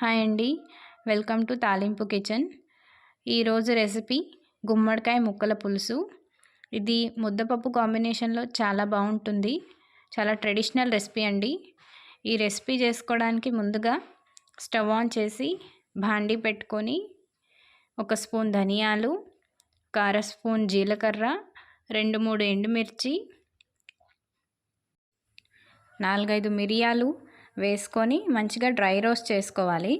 Hi అండి, welcome to తాలింపు kitchen. ఈరోజు రెసిపీ గుమ్మడికాయ ముక్కల పులుసు. ఇది ముద్దపప్పు కాంబినేషన్లో చాలా బాగుంటుంది. చాలా ట్రెడిషనల్ రెసిపీ అండి. ఈ రెసిపీ చేసుకోవడానికి ముందుగా స్టవ్ ఆన్ చేసి భాండీ పెట్టుకొని 1 స్పూన్ ధనియాలు, 1/2 స్పూన్ జీలకర్ర, 2-3 ఎండుమిర్చి, 4-5 మిరియాలు వేసుకొని మంచిగా డ్రై రోస్ట్ చేసుకోవాలి.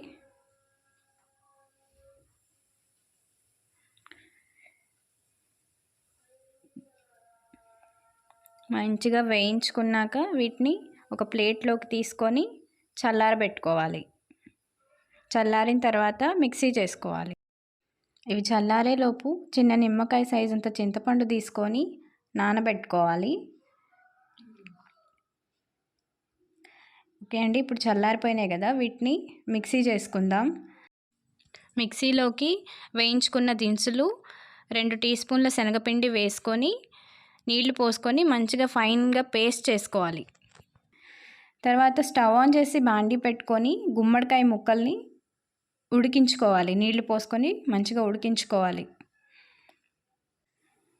మంచిగా వేయించుకున్నాక వీటిని ఒక ప్లేట్లోకి తీసుకొని చల్లారబెట్టుకోవాలి. చల్లారిన తర్వాత మిక్సీ చేసుకోవాలి. ఇవి చల్లారేలోపు చిన్న నిమ్మకాయ సైజ్ అంత చింతపండు తీసుకొని నానబెట్టుకోవాలి. ఓకే అండి, ఇప్పుడు చల్లారిపోయినాయి కదా, వీటిని మిక్సీ చేసుకుందాం. మిక్సీలోకి వేయించుకున్న దినుసులు 2 టీ స్పూన్ల శనగపిండి వేసుకొని నీళ్లు పోసుకొని మంచిగా ఫైన్గా పేస్ట్ చేసుకోవాలి. తర్వాత స్టవ్ ఆన్ చేసి బాండీ పెట్టుకొని గుమ్మడికాయ ముక్కల్ని ఉడికించుకోవాలి. నీళ్లు పోసుకొని మంచిగా ఉడికించుకోవాలి.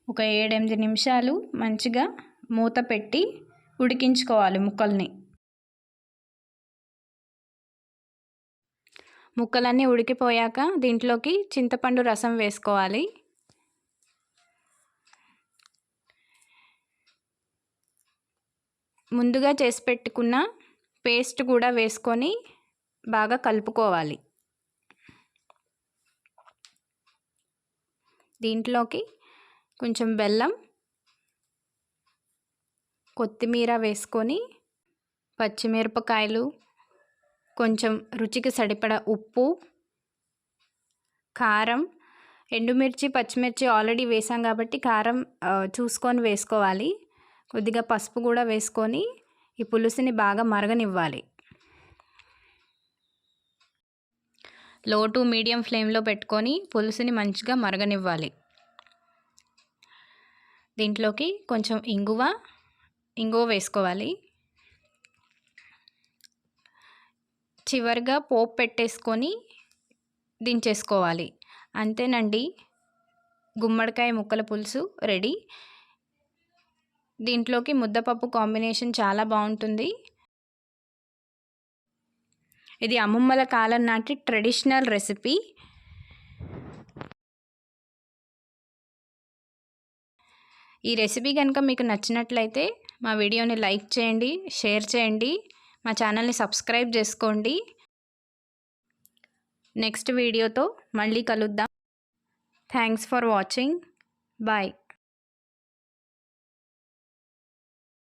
ఒక 7-8 నిమిషాలు మంచిగా మూత పెట్టి ఉడికించుకోవాలి ముక్కల్ని. ముక్కలన్నీ ఉడికిపోయాక దీంట్లోకి చింతపండు రసం వేసుకోవాలి. ముందుగా చేసి పెట్టుకున్న పేస్ట్ కూడా వేసుకొని బాగా కలుపుకోవాలి. దీంట్లోకి కొంచెం బెల్లం, కొత్తిమీర వేసుకొని పచ్చిమిరపకాయలు, కొంచెం రుచికి సరిపడా ఉప్పు, కారం, ఎండుమిర్చి, పచ్చిమిర్చి ఆల్రెడీ వేసాం కాబట్టి కారం చూసుకొని వేసుకోవాలి. కొద్దిగా పసుపు కూడా వేసుకొని ఈ పులుసుని బాగా మరగనివ్వాలి. లో టు మీడియం ఫ్లేమ్లో పెట్టుకొని పులుసుని మంచిగా మరగనివ్వాలి. దీంట్లోకి కొంచెం ఇంగువ వేసుకోవాలి. చివరిగా పోపు పెట్టేసుకొని దించేసుకోవాలి. అంతేనండి, గుమ్మడికాయ ముక్కల పులుసు రెడీ. దీంట్లోకి ముద్దపప్పు కాంబినేషన్ చాలా బాగుంటుంది. ఇది అమ్మమ్మల కాలం నాటి ట్రెడిషనల్ రెసిపీ. ఈ రెసిపీ కనుక మీకు నచ్చినట్లయితే మా వీడియోని లైక్ చేయండి, షేర్ చేయండి, మా ఛానల్ని సబ్స్క్రైబ్ చేసుకోండి. నెక్స్ట్ వీడియోతో మళ్ళీ కలుద్దాం. Thanks for watching. బాయ్.